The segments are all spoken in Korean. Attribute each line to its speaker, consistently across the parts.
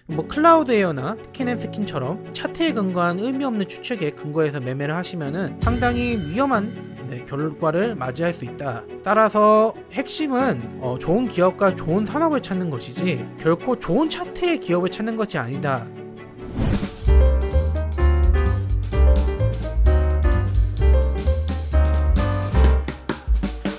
Speaker 1: 뭐 클라우드에어나 스킨앤스킨처럼 차트에 근거한 의미 없는 추측에 근거해서 매매를 하시면은 상당히 위험한 결과를 맞이할 수 있다. 따라서 핵심은 좋은 기업과 좋은 산업을 찾는 것이지 결코 좋은 차트의 기업을 찾는 것이 아니다.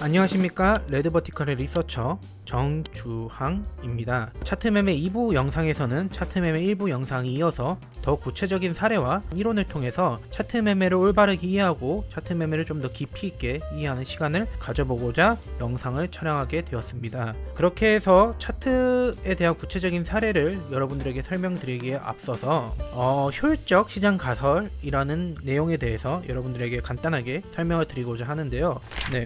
Speaker 1: 안녕하십니까, 레드버티컬의 리서처 정주항입니다. 차트 매매 2부 영상에서는 차트 매매 1부 영상이 이어서 더 구체적인 사례와 이론을 통해서 차트 매매를 올바르게 이해하고 차트 매매를 좀 더 깊이 있게 이해하는 시간을 가져보고자 영상을 촬영하게 되었습니다. 그렇게 해서 차트에 대한 구체적인 사례를 여러분들에게 설명드리기에 앞서서 효율적 시장 가설이라는 내용에 대해서 여러분들에게 간단하게 설명을 드리고자 하는데요.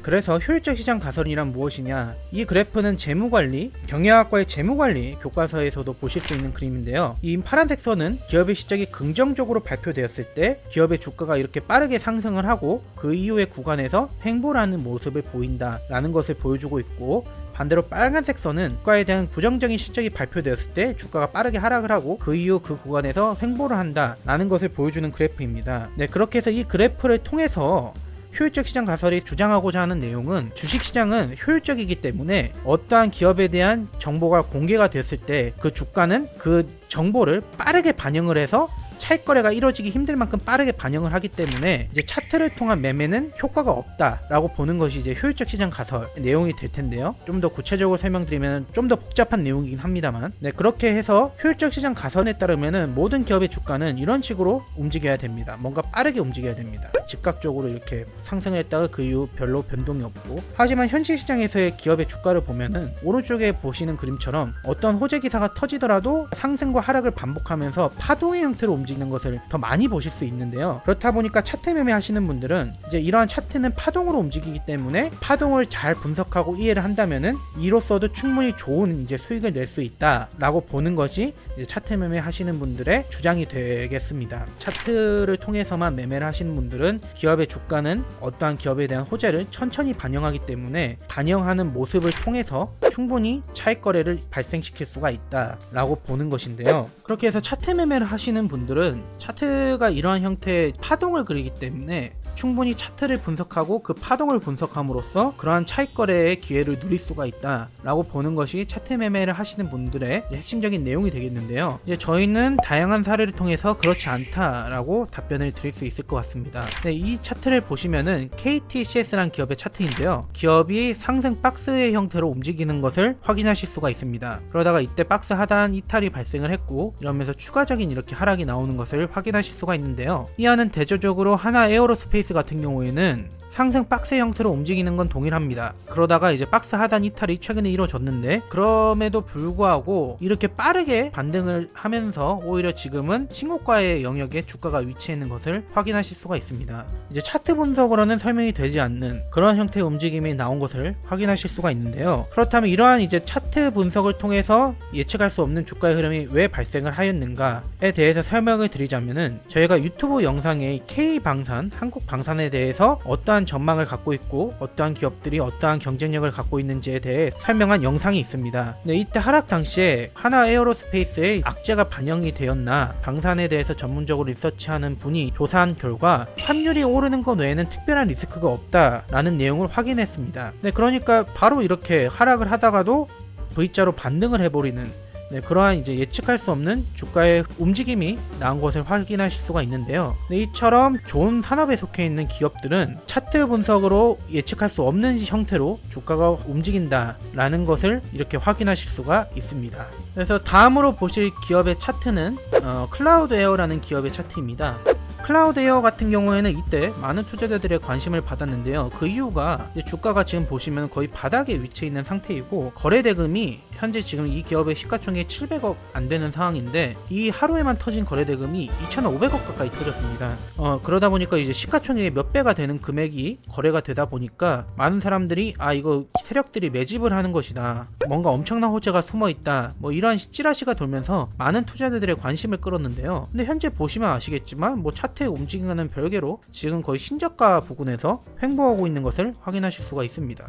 Speaker 1: 그래서 효율적 시장 가설이란 무엇이냐, 이 그래프는 재무관리, 경영학과의 재무관리 교과서에서도 보실 수 있는 그림인데요. 이 파란색 선은 기업의 실적이 긍정적으로 발표되었을 때 기업의 주가가 이렇게 빠르게 상승을 하고 그 이후의 구간에서 횡보를 하는 모습을 보인다 라는 것을 보여주고 있고, 반대로 빨간색 선은 주가에 대한 부정적인 실적이 발표되었을 때 주가가 빠르게 하락을 하고 그 이후 그 구간에서 횡보를 한다 라는 것을 보여주는 그래프입니다. 그렇게 해서 이 그래프를 통해서 효율적 시장 가설이 주장하고자 하는 내용은, 주식시장은 효율적이기 때문에 어떠한 기업에 대한 정보가 공개가 됐을 때 그 주가는 그 정보를 빠르게 반영을 해서 차익거래가 이루어지기 힘들 만큼 빠르게 반영을 하기 때문에 이제 차트를 통한 매매는 효과가 없다라고 보는 것이 이제 효율적 시장 가설 내용이 될 텐데요. 좀 더 구체적으로 설명드리면 좀 더 복잡한 내용이긴 합니다만, 그렇게 해서 효율적 시장 가설에 따르면은 모든 기업의 주가는 이런 식으로 움직여야 됩니다. 뭔가 빠르게 움직여야 됩니다. 즉각적으로 이렇게 상승을 했다가 그 이후 별로 변동이 없고, 하지만 현실 시장에서의 기업의 주가를 보면은 오른쪽에 보시는 그림처럼 어떤 호재 기사가 터지더라도 상승과 하락을 반복하면서 파동의 형태로 움직이는 것을 더 많이 보실 수 있는데요. 그렇다 보니까 차트 매매 하시는 분들은 이제 이러한 차트는 파동으로 움직이기 때문에 파동을 잘 분석하고 이해를 한다면은 이로써도 충분히 좋은 이제 수익을 낼 수 있다라고 보는 것이 이제 차트 매매 하시는 분들의 주장이 되겠습니다. 차트를 통해서만 매매를 하시는 분들은 기업의 주가는 어떠한 기업에 대한 호재를 천천히 반영하기 때문에 반영하는 모습을 통해서 충분히 차익 거래를 발생시킬 수가 있다라고 보는 것인데요. 그렇게 해서 차트 매매를 하시는 분들은 차트가 이러한 형태의 파동을 그리기 때문에 충분히 차트를 분석하고 그 파동을 분석함으로써 그러한 차익 거래의 기회를 누릴 수가 있다라고 보는 것이 차트 매매를 하시는 분들의 핵심적인 내용이 되겠는데요. 이제 저희는 다양한 사례를 통해서 그렇지 않다라고 답변을 드릴 수 있을 것 같습니다. 이 차트를 보시면은 KTCS라는 기업의 차트인데요. 기업이 상승 박스의 형태로 움직이는 것을 확인하실 수가 있습니다. 그러다가 이때 박스 하단 이탈이 발생을 했고, 이러면서 추가적인 이렇게 하락이 나오는 것을 확인하실 수가 있는데요. 이와는 대조적으로 하나 에어로스페이스 같은 경우에는 상승 박스 형태로 움직이는 건 동일합니다. 그러다가 이제 박스 하단 이탈이 최근에 이루어졌는데, 그럼에도 불구하고 이렇게 빠르게 반등을 하면서 오히려 지금은 신고가의 영역에 주가가 위치해 있는 것을 확인하실 수가 있습니다. 이제 차트 분석으로는 설명이 되지 않는 그런 형태의 움직임이 나온 것을 확인하실 수가 있는데요. 그렇다면 이러한 이제 차트 분석을 통해서 예측할 수 없는 주가의 흐름이 왜 발생을 하였는가에 대해서 설명을 드리자면은, 저희가 유튜브 영상에 K방산, 한국방산에 대해서 어떠한 전망을 갖고 있고 어떠한 기업들이 어떠한 경쟁력을 갖고 있는지에 대해 설명한 영상이 있습니다. 이때 하락 당시에 하나 에어로스페이스의 악재가 반영이 되었나 방산에 대해서 전문적으로 리서치하는 분이 조사한 결과 환율이 오르는 것 외에는 특별한 리스크가 없다라는 내용을 확인했습니다. 그러니까 바로 이렇게 하락을 하다가도 V자로 반등을 해버리는 그러한 이제 예측할 수 없는 주가의 움직임이 나온 것을 확인하실 수가 있는데요. 이처럼 좋은 산업에 속해 있는 기업들은 차트 분석으로 예측할 수 없는 형태로 주가가 움직인다라는 것을 이렇게 확인하실 수가 있습니다. 그래서 다음으로 보실 기업의 차트는 클라우드에어라는 기업의 차트입니다. 클라우드에어 같은 경우에는 이때 많은 투자자들의 관심을 받았는데요. 그 이유가 주가가 지금 보시면 거의 바닥에 위치해 있는 상태이고, 거래대금이 현재 지금 이 기업의 시가총액이 700억 안 되는 상황인데, 이 하루에만 터진 거래대금이 2,500억 가까이 터졌습니다. 그러다 보니까 이제 시가총액의 몇 배가 되는 금액이 거래가 되다 보니까 많은 사람들이 이거 세력들이 매집을 하는 것이다, 뭔가 엄청난 호재가 숨어 있다, 뭐 이러한 찌라시가 돌면서 많은 투자자들의 관심을 끌었는데요. 근데 현재 보시면 아시겠지만 차트의 움직임과는 별개로 지금 거의 신저가 부근에서 횡보하고 있는 것을 확인하실 수가 있습니다.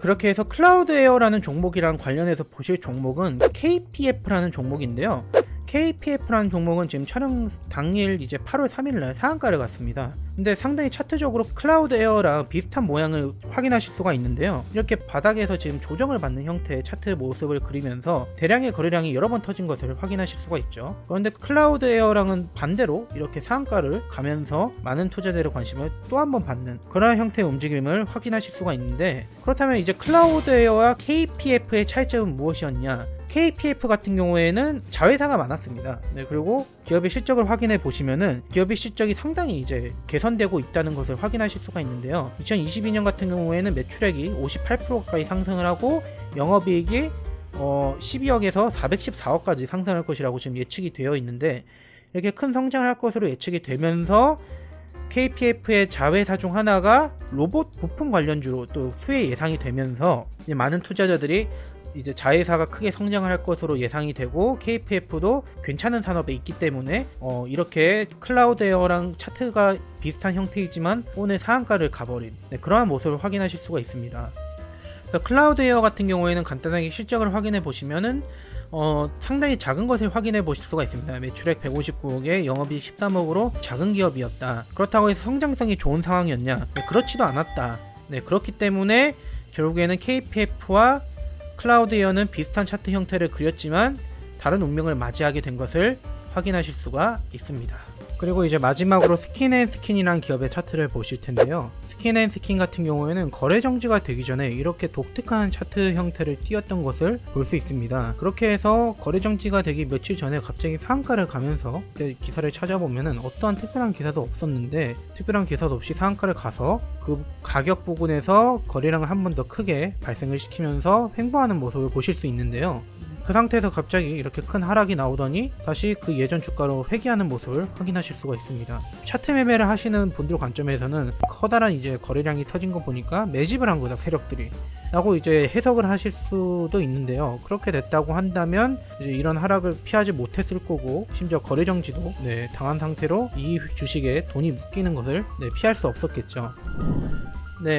Speaker 1: 그렇게 해서 클라우드에어라는 종목이랑 관련해서 보실 종목은 KPF라는 종목인데요. KPF라는 종목은 지금 촬영 당일 이제 8월 3일날 상한가를 갔습니다. 근데 상당히 차트적으로 클라우드 에어랑 비슷한 모양을 확인하실 수가 있는데요. 이렇게 바닥에서 지금 조정을 받는 형태의 차트 모습을 그리면서 대량의 거래량이 여러 번 터진 것을 확인하실 수가 있죠. 그런데 클라우드 에어랑은 반대로 이렇게 상한가를 가면서 많은 투자자들의 관심을 또 한 번 받는 그런 형태의 움직임을 확인하실 수가 있는데, 그렇다면 이제 클라우드 에어와 KPF의 차이점은 무엇이었냐? KPF 같은 경우에는 자회사가 많았습니다. 네, 그리고 기업의 실적을 확인해 보시면은 기업의 실적이 상당히 이제 개선되고 있다는 것을 확인하실 수가 있는데요. 2022년 같은 경우에는 매출액이 58% 가까이 상승을 하고 영업이익이 12억에서 414억까지 상승할 것이라고 지금 예측이 되어 있는데, 이렇게 큰 성장을 할 것으로 예측이 되면서 KPF의 자회사 중 하나가 로봇 부품 관련주로 또 수혜 예상이 되면서 이제 많은 투자자들이 이제 자회사가 크게 성장을 할 것으로 예상이 되고 KPF도 괜찮은 산업에 있기 때문에 이렇게 클라우드 에어랑 차트가 비슷한 형태이지만 오늘 상한가를 가버린 그러한 모습을 확인하실 수가 있습니다. 클라우드 에어 같은 경우에는 간단하게 실적을 확인해 보시면은 상당히 작은 것을 확인해 보실 수가 있습니다. 매출액 159억에 영업이익 13억으로 작은 기업이었다. 그렇다고 해서 성장성이 좋은 상황이었냐? 그렇지도 않았다. 그렇기 때문에 결국에는 KPF와 클라우드 에어는 비슷한 차트 형태를 그렸지만 다른 운명을 맞이하게 된 것을 확인하실 수가 있습니다. 그리고 이제 마지막으로 스킨앤스킨이라는 기업의 차트를 보실 텐데요. 스킨앤스킨 같은 경우에는 거래 정지가 되기 전에 이렇게 독특한 차트 형태를 띄었던 것을 볼 수 있습니다. 그렇게 해서 거래 정지가 되기 며칠 전에 갑자기 상한가를 가면서 그때 기사를 찾아보면은 어떠한 특별한 기사도 없었는데, 특별한 기사도 없이 상한가를 가서 그 가격 부분에서 거래량을 한 번 더 크게 발생을 시키면서 횡보하는 모습을 보실 수 있는데요. 그 상태에서 갑자기 이렇게 큰 하락이 나오더니 다시 그 예전 주가로 회귀하는 모습을 확인하실 수가 있습니다. 차트 매매를 하시는 분들 관점에서는 커다란 이제 거래량이 터진 거 보니까 매집을 한 거다, 세력들이 라고 이제 해석을 하실 수도 있는데요. 그렇게 됐다고 한다면 이제 이런 하락을 피하지 못했을 거고, 심지어 거래 정지도 당한 상태로 이 주식에 돈이 묶이는 것을 피할 수 없었겠죠.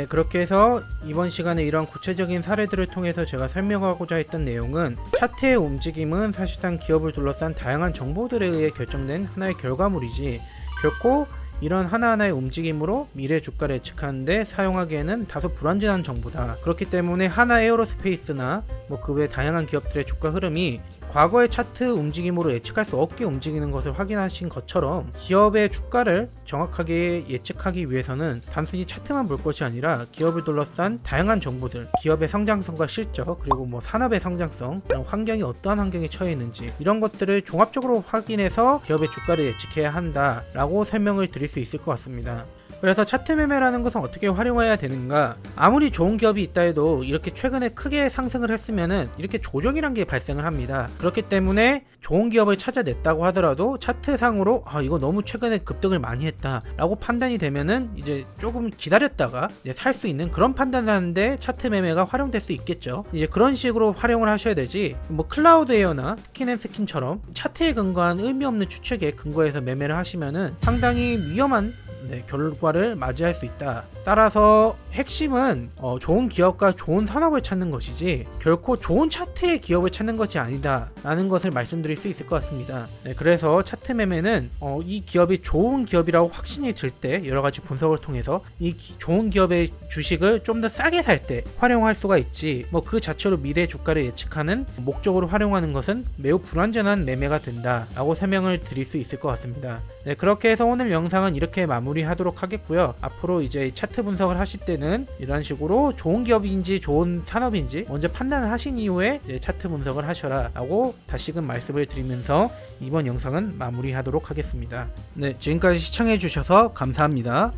Speaker 1: 그렇게 해서 이번 시간에 이런 구체적인 사례들을 통해서 제가 설명하고자 했던 내용은, 차트의 움직임은 사실상 기업을 둘러싼 다양한 정보들에 의해 결정된 하나의 결과물이지 결코 이런 하나하나의 움직임으로 미래 주가를 예측하는데 사용하기에는 다소 불완전한 정보다. 그렇기 때문에 하나 에어로스페이스나 그 외 다양한 기업들의 주가 흐름이 과거의 차트 움직임으로 예측할 수 없게 움직이는 것을 확인하신 것처럼, 기업의 주가를 정확하게 예측하기 위해서는 단순히 차트만 볼 것이 아니라 기업을 둘러싼 다양한 정보들, 기업의 성장성과 실적, 그리고 산업의 성장성, 환경이 어떠한 환경에 처해 있는지, 이런 것들을 종합적으로 확인해서 기업의 주가를 예측해야 한다라고 설명을 드릴 수 있을 것 같습니다. 그래서 차트 매매라는 것은 어떻게 활용해야 되는가? 아무리 좋은 기업이 있다 해도 이렇게 최근에 크게 상승을 했으면은 이렇게 조정이란 게 발생을 합니다. 그렇기 때문에 좋은 기업을 찾아냈다고 하더라도 차트상으로 이거 너무 최근에 급등을 많이 했다 라고 판단이 되면은 이제 조금 기다렸다가 이제 살 수 있는 그런 판단을 하는데 차트 매매가 활용될 수 있겠죠. 이제 그런 식으로 활용을 하셔야 되지, 클라우드 에어나 스킨앤스킨처럼 차트에 근거한 의미 없는 추측에 근거해서 매매를 하시면은 상당히 위험한 결과를 맞이할 수 있다. 따라서 핵심은 좋은 기업과 좋은 산업을 찾는 것이지 결코 좋은 차트의 기업을 찾는 것이 아니다 라는 것을 말씀드릴 수 있을 것 같습니다. 그래서 차트 매매는 이 기업이 좋은 기업이라고 확신이 들 때 여러가지 분석을 통해서 이 좋은 기업의 주식을 좀 더 싸게 살 때 활용할 수가 있지, 그 자체로 미래 주가를 예측하는 목적으로 활용하는 것은 매우 불완전한 매매가 된다 라고 설명을 드릴 수 있을 것 같습니다. 그렇게 해서 오늘 영상은 이렇게 마무리하도록 하겠고요. 앞으로 이제 차트 분석을 하실 때는 이런 식으로 좋은 기업인지 좋은 산업인지 먼저 판단을 하신 이후에 이제 차트 분석을 하셔라 라고 다시금 말씀을 드리면서 이번 영상은 마무리하도록 하겠습니다. 지금까지 시청해 주셔서 감사합니다.